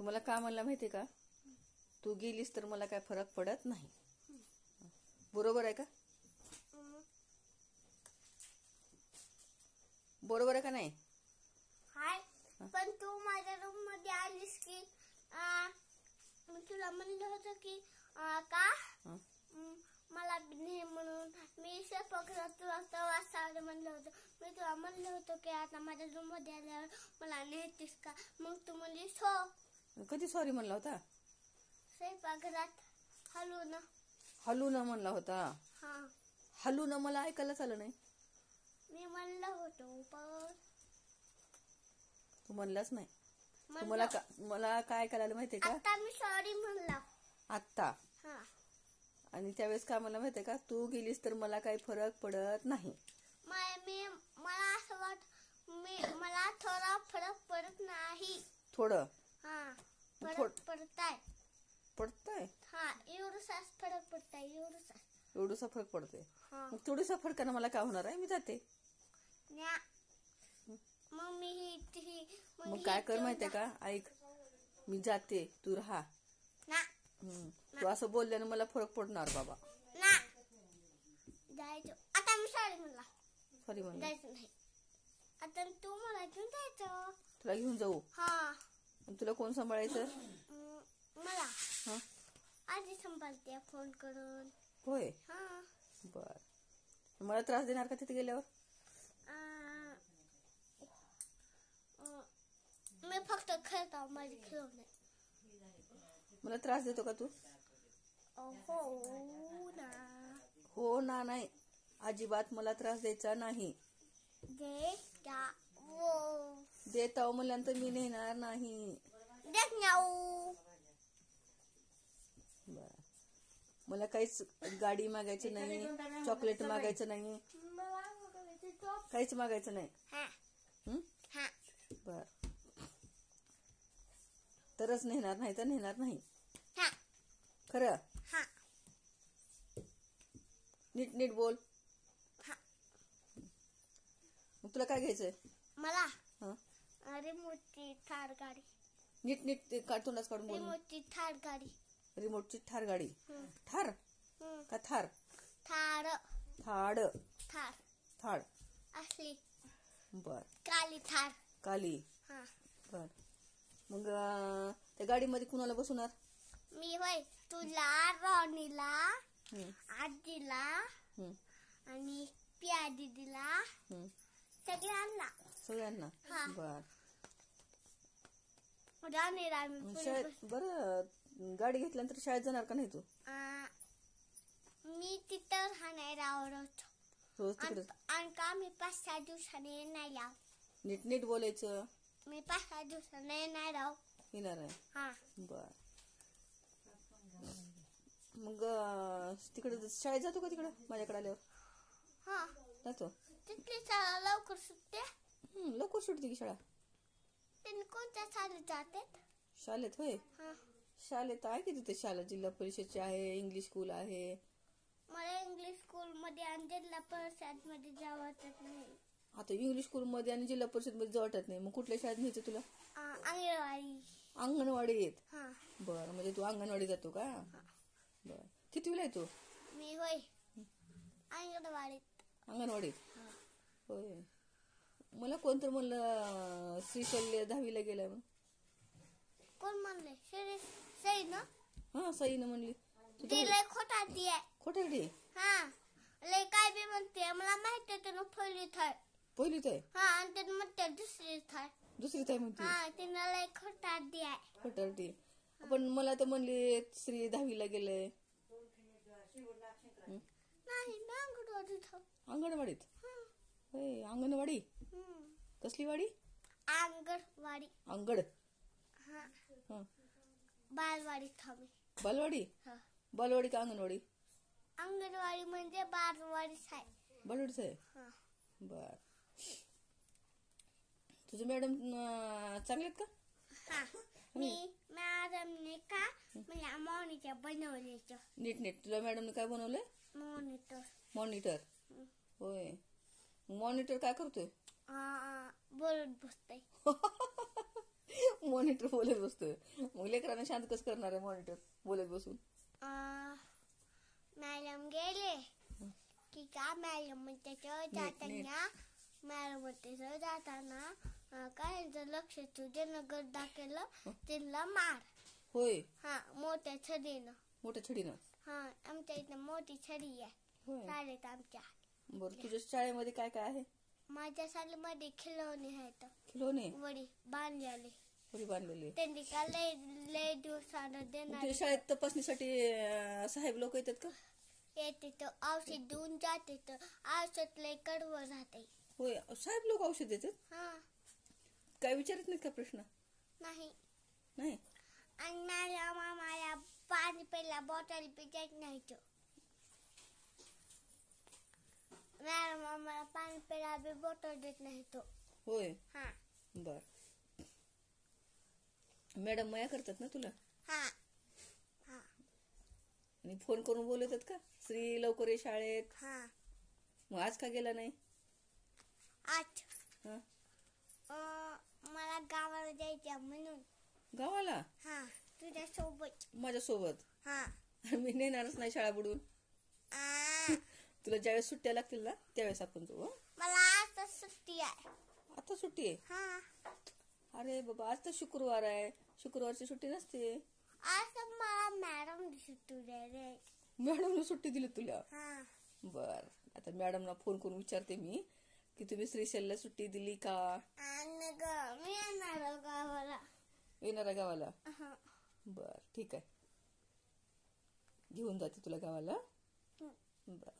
तुम्हाला का म्हणला माहितीये का? तू गेलीस तर मला काय फरक पडत नाही. बरोबर आहे का? बरोबर आहे का नाही? हाय, पण तू माझ्या रूम मध्ये आलीस की मी तुला म्हणलं होतं की का मला ने म्हणून मी स्वयंपाकघरात तुला वाजता म्हणलं होतं. मी तुला म्हणलं होतं की आता माझ्या रूम मध्ये आल्यावर मला नेतीस का? मग तू म्हणलीस हो. कधी सॉरी म्हणला होता? स्वयंपाकघरात हलू न म्हणला होता. हा, हलू न मला ऐकायलाच आलं नाही. मी म्हणलं होतं पण तू म्हणलाच नाही. तुम्हाला मला काय ऐकायला आलं माहितीये का? आता मी सॉरी म्हणला आत्ता. हा, आणि त्यावेळेस काय मला माहितीये का? तू गेलीस तर मला काही फरक पडत नाही. मला असं मला थोडा फरक पडत नाही. थोडं हा, फरक पडताय. पडतंय? हा, एवढाच फरक पडताय. एवढूसा फरक पडतोय. हा, मग थोडीसा फरकानं मला काय होणार आहे? मी जाते. मग काय कर माहितीये का? ऐक, मी जाते, तू राहा. तू असं बोलल्यानं मला फरक पडणार बाबा. जायचं. आता मी सॉरी म्हणला. जायचं नाही. आता तू मला घेऊन जायचं. तुला घेऊन जाऊ? हा. तुला कोण सांभाळायचं? मला हा, आजी सांभाळते फोन करून. होय. हा, बर. मला त्रास देणार का तिथे गेल्यावर? मी फक्त खेळतो, माझी खेळून नाही. मला त्रास देतो का तू? हो ना. हो ना. नाही, अजिबात मला त्रास द्यायचा नाही. देता म्हणल्यानंतर मी नेणार नाही. बर. मला काहीच गाडी मागायची नाही, चॉकलेट मागायचं नाही, काहीच मागायचं नाही. बर. तरच नेणार नाही तर नेणार नाही. खरं? नीट बोल. मग तुला काय घ्यायचंय? मला रिमोटची थार गाडी. नीट ते तोंडात काढून बोल. रिमोटची थार गाडी. रिमोटची थार गाडी. थार का थार? थार असली. बर. काली. बर. मग त्या गाडीमध्ये कुणाला बसवणार? मी होय. तुला, रॉनीला, आजीला आणि पिया दीदीला, सगळ्यांना. बर. बरं, गाडी घेतल्यानंतर शाळेत जाणार का नाही तू? मी तिथं राहणार आवडत रोज तिकडे. आणि का मी 5-6 दिवसाने नाही लाव. नीट बोलायचं. मी 5-6 दिवसाने नाही राव येणार आहे. हा, बर. मग तिकडे शाळेत जातो का तिकडे माझ्याकडे आल्यावर? हा, जातो. तिथली शाळा लवकर सुटते. लवकर सुटते की शाळा? त्यांनी कोणत्या शाळेत जातात? शाळेत होय. शाळेत आहे की तिथे शाळा जिल्हा परिषदची आहे, इंग्लिश स्कूल आहे. मला इंग्लिश स्कूल मध्ये आणि जिल्हा परिषद मध्ये जावं वाटत नाही. आता इंग्लिश स्कूल मध्ये आणि जिल्हा परिषद मध्ये जावं वाटत नाही. मग कुठल्या शाळेत न्यायचं तुला? अंगणवाडीत. बर. म्हणजे तू अंगणवाडी जातो का? बर. कितवीला आहे तू? मी होय अंगणवाडीत. होय. मला कोणतं म्हणलं श्रीशल्य 10वीला गेलाय म्हणून. कोण म्हणले? सई ना? हा, सईनं म्हणली. खोटारडी. हा, लय काय बी म्हणते. मला माहिती आहे त्यानं पहिलीत आहे. हा, आणि त्यानं म्हणते दुसरीत आहे म्हणते. हा, तिनं लय खोटारडी. पण मला तर म्हणली श्री 10वीला गेलंय. नाही, अंगणवाडीत. होय. अंगणवाडी. कसली वाडी? अंगड. बालवाडी. बालवाडी का अंगणवाडी? अंगणवाडी म्हणजे बालवाडीच आहे. बालवाडीच आहे. बर. तुझे मॅडम चांगले आहेत का? मॅडमने का मला मॉनिटर बनवले. नीट. तुला मॅडमने काय बनवलंय? मॉनिटर. होय. मॉनिटर काय करतोय? बोलत बसतोय. मॉनिटर बोलत बसतोय. मग लेकरांना शांत कसं करणार आहे मॉनिटर बोलत बसून? मॅडम गेले की का मॅडम त्याच्यावर जाताना मॅडम त्याच्यावर जाताना काय जर लक्ष ज्यानं गड्डा केलं त्यांना मार. होय. हा मोठ्या छडीनं. मोठ्या छडीनं? हा आमच्या इथं मोठी छडी आहे होय. शाळेत आमच्या. बरं तुझ्या शाळेमध्ये काय काय आहे? माझ्या शाळेमध्ये खिलौने आहेत. खिलौने? वडी बांधलेले. वडी बांधलेली? त्यांनी का लय दिवसानं देणार. तुझ्या शाळेत तपासणीसाठी साहेब लोक येतात का? येते तर औषध देऊन जाते तर औषध लय कडवं राहते. होय. साहेब लोक औषध देतात? हा. काय विचारत नाही का प्रश्न? नाही. नाही. आणि मॅडम आम्हाला पाणी प्यायला बॉटल पिजायच नाही. मॅडम आम्हाला पाणी प्यायला बॉटल देत नाही तो. होय. हा. बर. मॅडम माया करतात ना तुला? हा. हा. आणि फोन करून बोलवतात का श्री लवकर ये शाळेत? हा. मग आज का गेला नाही? आज हा? मला गावाला जायचं म्हणून. गावाला? हा तुझ्या सोबत. माझ्या सोबत? हा. मी नेणारच नाही शाळा बुडून. तुला ज्यावेळेस सुट्ट्या लागतील ना त्यावेळेस आपण जाऊ. मला आज सुट्टी आहे. आता सुट्टी आहे? हा. अरे बाबा आज तर शुक्रवार आहे. शुक्रवारची सुट्टी नसते. आज मला मॅडम सुट्टी दे. मॅडमने सुट्टी दिली तुला? हा. बर. आता मॅडमला फोन करून विचारते मी की तुम्ही श्रीशैलला सुट्टी दिली का? मी येणार गावाला. येणारा गावाला? बर ठीक आहे. घेऊन जाते तुला गावाला. बर.